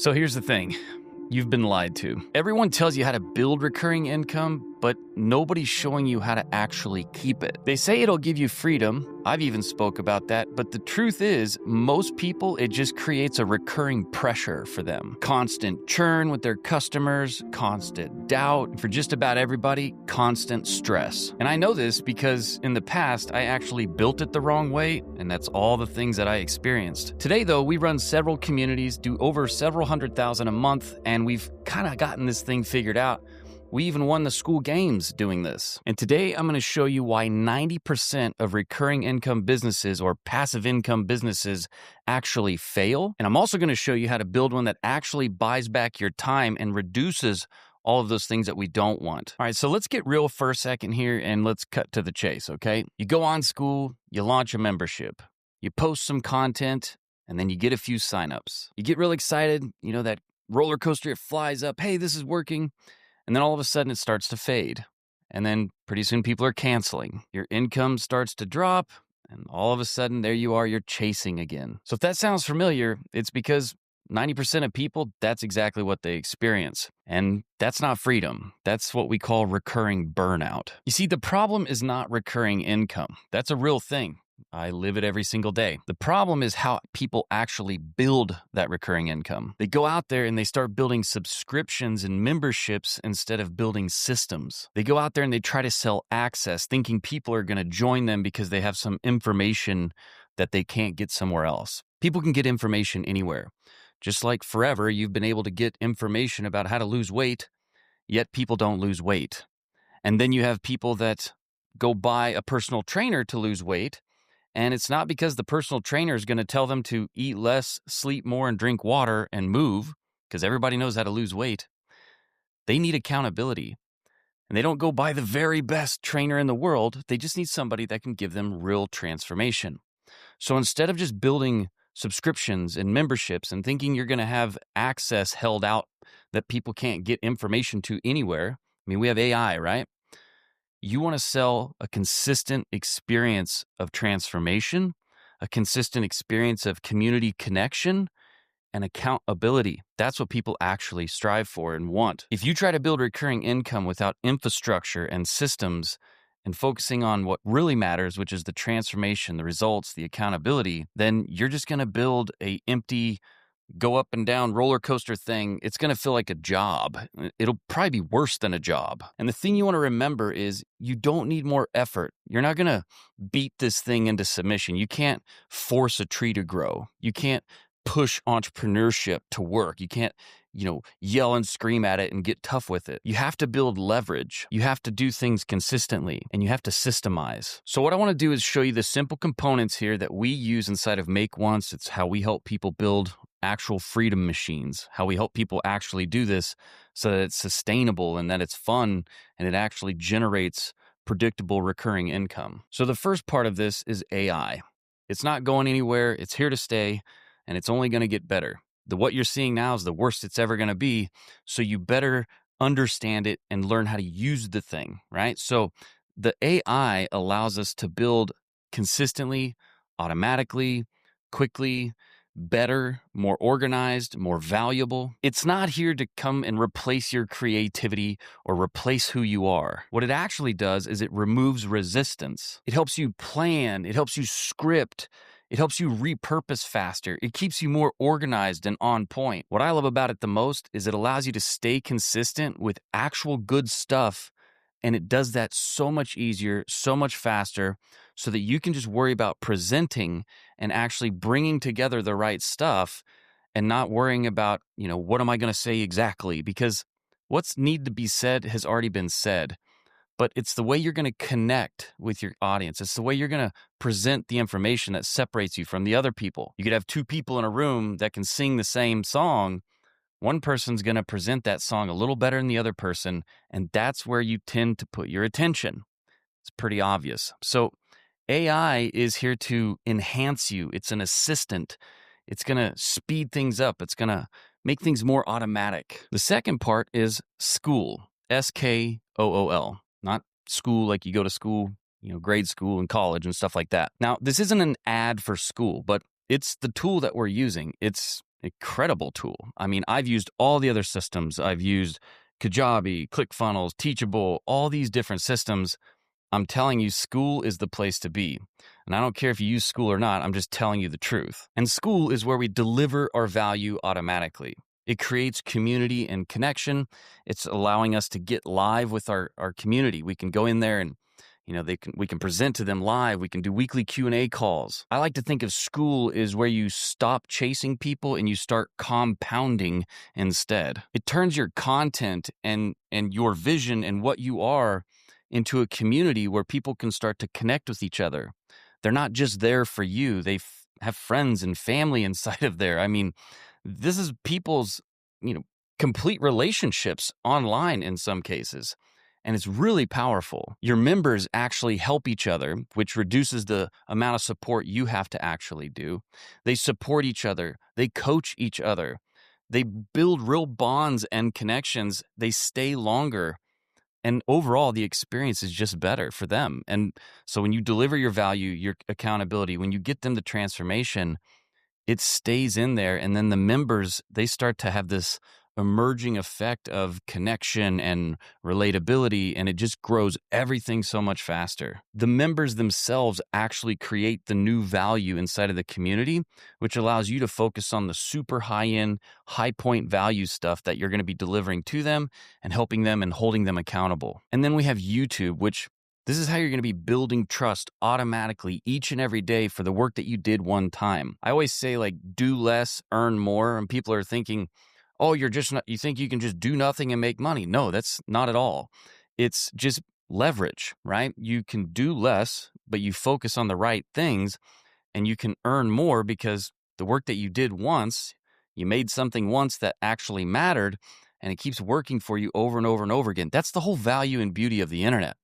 So here's the thing. You've been lied to. Everyone tells you how to build recurring income, but nobody's showing you how to actually keep it. They say it'll give you freedom. I've even spoke about that, but the truth is, most people, it just creates a recurring pressure for them. Constant churn with their customers, constant doubt, and for just about everybody, constant stress. And I know this because in the past, I actually built it the wrong way, and that's all the things that I experienced. Today, though, we run several communities, do over several $100,000 a month, and we've kind of gotten this thing figured out. We even won the Skool games doing this. And today I'm going to show you why 90% of recurring income businesses or passive income businesses actually fail. And I'm also going to show you how to build one that actually buys back your time and reduces all of those things that we don't want. All right, so let's get real for a second here and let's cut to the chase, okay? You go on Skool, you launch a membership, you post some content, and then you get a few signups. You get real excited, that roller coaster, it flies up, hey, this is working. And then all of a sudden it starts to fade. And then pretty soon people are canceling. Your income starts to drop. And all of a sudden there you are, you're chasing again. So if that sounds familiar, it's because 90% of people, that's exactly what they experience. And that's not freedom. That's what we call recurring burnout. You see, the problem is not recurring income. That's a real thing. I live it every single day. The problem is how people actually build that recurring income. They go out there and they start building subscriptions and memberships instead of building systems. They go out there and they try to sell access, thinking people are going to join them because they have some information that they can't get somewhere else. People can get information anywhere. Just like forever, you've been able to get information about how to lose weight, yet people don't lose weight. And then you have people that go buy a personal trainer to lose weight. And it's not because the personal trainer is going to tell them to eat less, sleep more, and drink water and move, because everybody knows how to lose weight. They need accountability. And they don't go buy the very best trainer in the world. They just need somebody that can give them real transformation. So instead of just building subscriptions and memberships and thinking you're going to have access held out that people can't get information to anywhere, we have AI, right? You want to sell a consistent experience of transformation, a consistent experience of community connection, and accountability. That's what people actually strive for and want. If you try to build recurring income without infrastructure and systems and focusing on what really matters, which is the transformation, the results, the accountability, then you're just going to build a empty go up and down roller coaster thing. It's going to feel like a job. It'll probably be worse than a job. And the thing you want to remember is you don't need more effort. You're not going to beat this thing into submission. You can't force a tree to grow. You can't push entrepreneurship to work. You can't, yell and scream at it and get tough with it. You have to build leverage. You have to do things consistently and you have to systemize. So what I want to do is show you the simple components here that we use inside of Make Once. It's how we help people build actual freedom machines, how we help people actually do this so that it's sustainable and that it's fun and it actually generates predictable recurring income. So the first part of this is AI. It's not going anywhere. It's here to stay and it's only going to get better. What you're seeing now is the worst it's ever going to be. So you better understand it and learn how to use the thing, right? So the AI allows us to build consistently, automatically, quickly, better, more organized, more valuable. It's not here to come and replace your creativity or replace who you are. What it actually does is it removes resistance. It helps you plan. It helps you script. It helps you repurpose faster. It keeps you more organized and on point. What I love about it the most is it allows you to stay consistent with actual good stuff. And it does that so much easier, so much faster, so that you can just worry about presenting and actually bringing together the right stuff and not worrying about, what am I going to say exactly? Because what's need to be said has already been said. But it's the way you're going to connect with your audience. It's the way you're going to present the information that separates you from the other people. You could have two people in a room that can sing the same song. One person's going to present that song a little better than the other person, and that's where you tend to put your attention. It's pretty obvious. So AI is here to enhance you. It's an assistant. It's going to speed things up. It's going to make things more automatic. The second part is Skool, Skool, not school like you go to school, grade school and college and stuff like that. Now, this isn't an ad for Skool, but it's the tool that we're using. It's incredible tool. I mean, I've used all the other systems. I've used Kajabi, ClickFunnels, Teachable, all these different systems. I'm telling you, Skool is the place to be. And I don't care if you use Skool or not, I'm just telling you the truth. And Skool is where we deliver our value automatically. It creates community and connection. It's allowing us to get live with our community. We can go in there and we can present to them live. We can do weekly Q&A calls. I like to think of Skool is where you stop chasing people and you start compounding instead. It turns your content and your vision and what you are into a community where people can start to connect with each other. They're not just there for you. They have friends and family inside of there. I mean, this is people's, complete relationships online in some cases. And it's really powerful. Your members actually help each other, which reduces the amount of support you have to actually do. They support each other. They coach each other. They build real bonds and connections. They stay longer. And overall, the experience is just better for them. And so when you deliver your value, your accountability, when you get them the transformation, it stays in there. And then the members, they start to have this emerging effect of connection and relatability, and it just grows everything so much faster. The members themselves actually create the new value inside of the community, which allows you to focus on the super high-end, high-point value stuff that you're going to be delivering to them and helping them and holding them accountable. And then we have YouTube, which this is how you're going to be building trust automatically each and every day for the work that you did one time. I always say, do less, earn more, and people are thinking, oh, you think you can just do nothing and make money. No, that's not at all. It's just leverage, right? You can do less, but you focus on the right things and you can earn more because the work that you did once, you made something once that actually mattered and it keeps working for you over and over and over again. That's the whole value and beauty of the internet.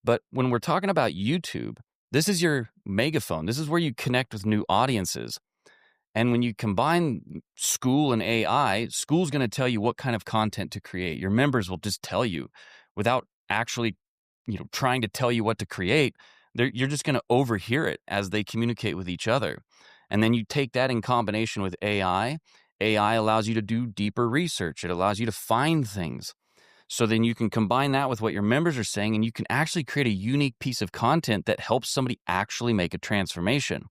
But when we're talking about YouTube, this is your megaphone. This is where you connect with new audiences. And when you combine Skool and AI, Skool's going to tell you what kind of content to create. Your members will just tell you without actually, trying to tell you what to create. You're just going to overhear it as they communicate with each other. And then you take that in combination with AI. AI allows you to do deeper research. It allows you to find things. So then you can combine that with what your members are saying, and you can actually create a unique piece of content that helps somebody actually make a transformation.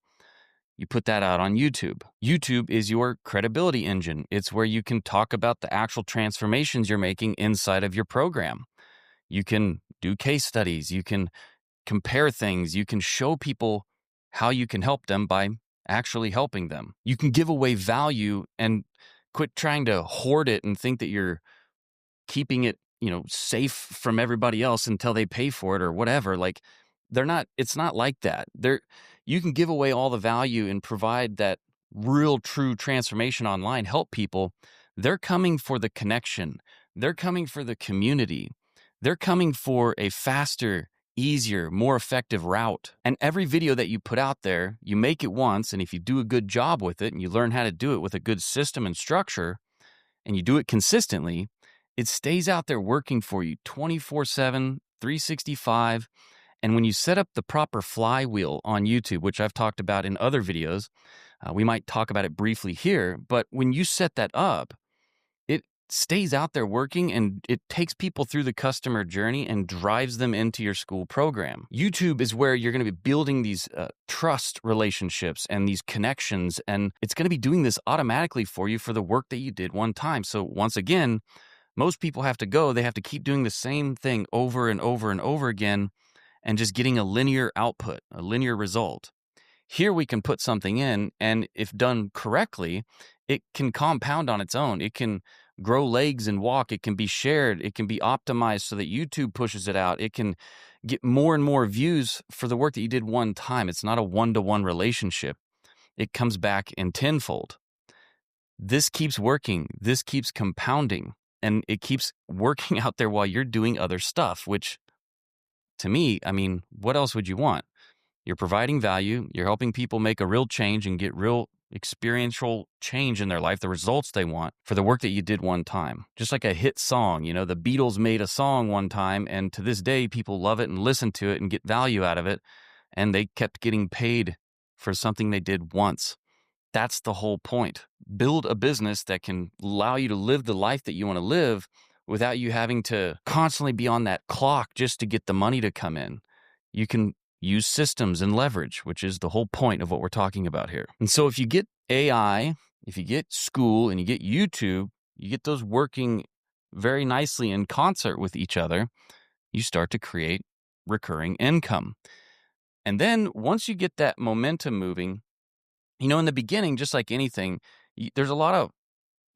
You put that out on YouTube. YouTube is your credibility engine. It's where you can talk about the actual transformations you're making inside of your program. You can do case studies. You can compare things. You can show people how you can help them by actually helping them. You can give away value and quit trying to hoard it and think that you're keeping it, safe from everybody else until they pay for it or whatever. It's not like that. You can give away all the value and provide that real true transformation online, help people. They're coming for the connection. They're coming for the community. They're coming for a faster, easier, more effective route. And every video that you put out there, you make it once, and if you do a good job with it and you learn how to do it with a good system and structure, and you do it consistently, it stays out there working for you 24/7, 365. And when you set up the proper flywheel on YouTube, which I've talked about in other videos, we might talk about it briefly here, but when you set that up, it stays out there working and it takes people through the customer journey and drives them into your Skool program. YouTube is where you're going to be building these trust relationships and these connections, and it's going to be doing this automatically for you for the work that you did one time. So once again, most people have to they have to keep doing the same thing over and over and over again and just getting a linear output, a linear result. Here we can put something in, and if done correctly, it can compound on its own. It can grow legs and walk. It can be shared. It can be optimized so that YouTube pushes it out. It can get more and more views for the work that you did one time. It's not a one-to-one relationship. It comes back in tenfold. This keeps working. This keeps compounding. And it keeps working out there while you're doing other stuff, which to me, what else would you want? You're providing value. You're helping people make a real change and get real experiential change in their life, the results they want for the work that you did one time. Just like a hit song, the Beatles made a song one time, and to this day, people love it and listen to it and get value out of it. And they kept getting paid for something they did once. That's the whole point. Build a business that can allow you to live the life that you want to live without you having to constantly be on that clock just to get the money to come in. You can use systems and leverage, which is the whole point of what we're talking about here. And so if you get AI, if you get Skool, and you get YouTube, you get those working very nicely in concert with each other, you start to create recurring income. And then once you get that momentum moving, in the beginning, just like anything, there's a lot of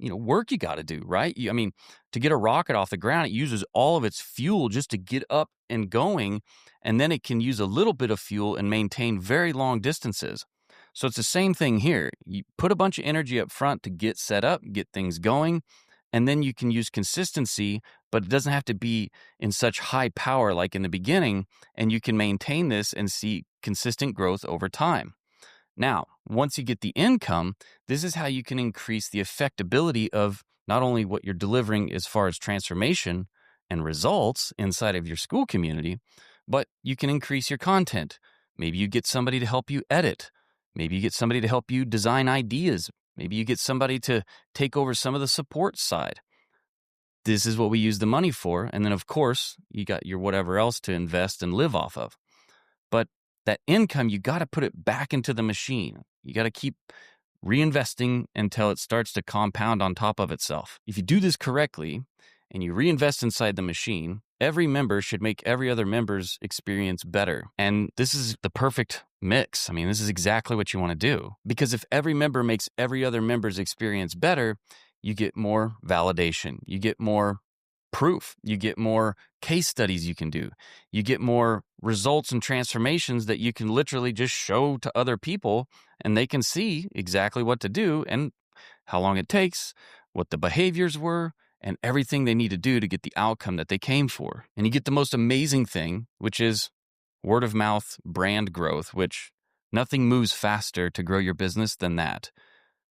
work you got to do, right? I mean, to get a rocket off the ground, it uses all of its fuel just to get up and going, and then it can use a little bit of fuel and maintain very long distances. So it's the same thing here. You put a bunch of energy up front to get set up, get things going, and then you can use consistency, but it doesn't have to be in such high power like in the beginning, and you can maintain this and see consistent growth over time. Now, once you get the income, this is how you can increase the effectability of not only what you're delivering as far as transformation and results inside of your Skool community, but you can increase your content. Maybe you get somebody to help you edit. Maybe you get somebody to help you design ideas. Maybe you get somebody to take over some of the support side. This is what we use the money for. And then, of course, you got your whatever else to invest and live off of. But that income, you got to put it back into the machine. You got to keep reinvesting until it starts to compound on top of itself. If you do this correctly and you reinvest inside the machine, every member should make every other member's experience better. And this is the perfect mix. I mean, this is exactly what you want to do. Because if every member makes every other member's experience better, you get more validation. You get more proof. You get more case studies you can do. You get more results and transformations that you can literally just show to other people, and they can see exactly what to do and how long it takes, what the behaviors were, and everything they need to do to get the outcome that they came for. And you get the most amazing thing, which is word of mouth brand growth, which nothing moves faster to grow your business than that.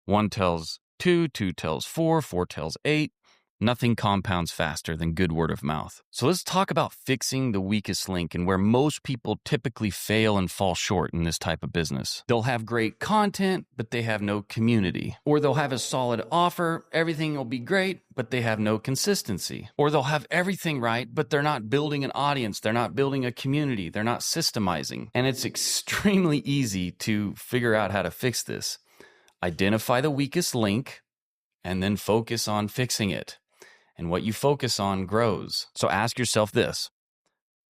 1 tells 2, 2 tells 4, 4 tells 8. Nothing compounds faster than good word of mouth. So let's talk about fixing the weakest link and where most people typically fail and fall short in this type of business. They'll have great content, but they have no community. Or they'll have a solid offer, everything will be great, but they have no consistency. Or they'll have everything right, but they're not building an audience, they're not building a community, they're not systemizing. And it's extremely easy to figure out how to fix this. Identify the weakest link and then focus on fixing it. And what you focus on grows. So ask yourself this.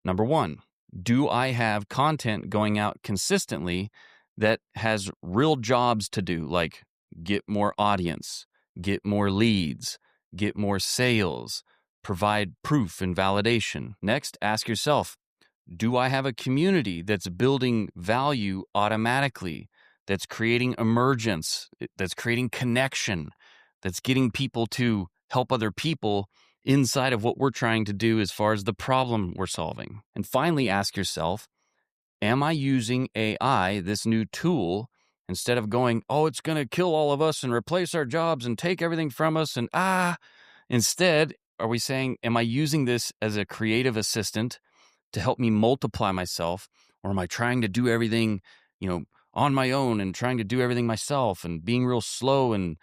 Number 1, do I have content going out consistently that has real jobs to do, like get more audience, get more leads, get more sales, provide proof and validation? Next, ask yourself, do I have a community that's building value automatically, that's creating emergence, that's creating connection, that's getting people to help other people inside of what we're trying to do as far as the problem we're solving? And finally, ask yourself, am I using AI, this new tool, instead of going, oh, it's going to kill all of us and replace our jobs and take everything from us and instead, are we saying, am I using this as a creative assistant to help me multiply myself? Or am I trying to do everything, on my own and trying to do everything myself and being real slow? And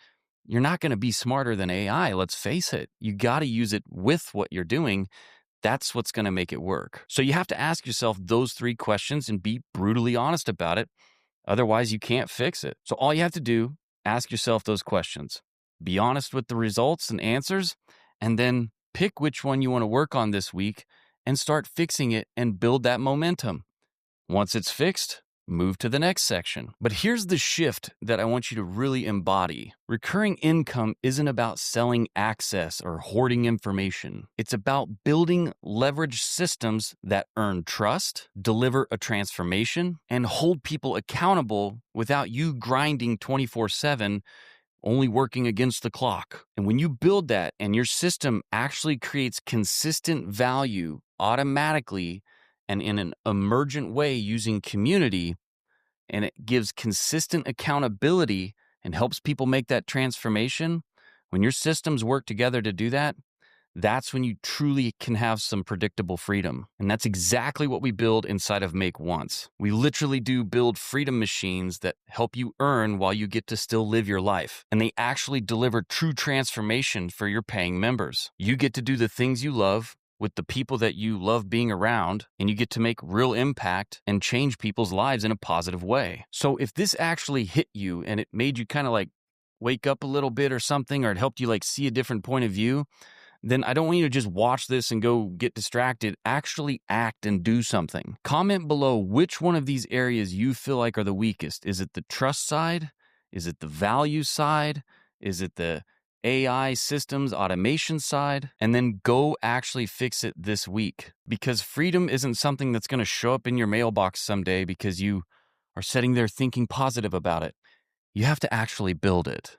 you're not going to be smarter than AI, let's face it. You got to use it with what you're doing. That's what's going to make it work. So you have to ask yourself those 3 questions and be brutally honest about it. Otherwise, you can't fix it. So all you have to do, ask yourself those questions. Be honest with the results and answers, and then pick which one you want to work on this week and start fixing it and build that momentum. Once it's fixed, move to the next section. But here's the shift that I want you to really embody. Recurring income isn't about selling access or hoarding information. It's about building leverage systems that earn trust, deliver a transformation, and hold people accountable without you grinding 24/7, only working against the clock. And when you build that and your system actually creates consistent value automatically and in an emergent way using community, and it gives consistent accountability and helps people make that transformation, when your systems work together to do that, That's when you truly can have some predictable freedom. And that's exactly what we build inside of Make Once. We literally do build freedom machines that help you earn while you get to still live your life. And they actually deliver true transformation for your paying members. You get to do the things you love with the people that you love being around, and you get to make real impact and change people's lives in a positive way. So if this actually hit you and it made you kind of like wake up a little bit or something, or it helped you like see a different point of view, then I don't want you to just watch this and go get distracted. Actually act and do something. Comment below which one of these areas you feel like are the weakest. Is it the trust side? Is it the value side? Is it the AI systems automation side? And then go actually fix it this week. Because freedom isn't something that's going to show up in your mailbox someday because you are sitting there thinking positive about it. You have to actually build it.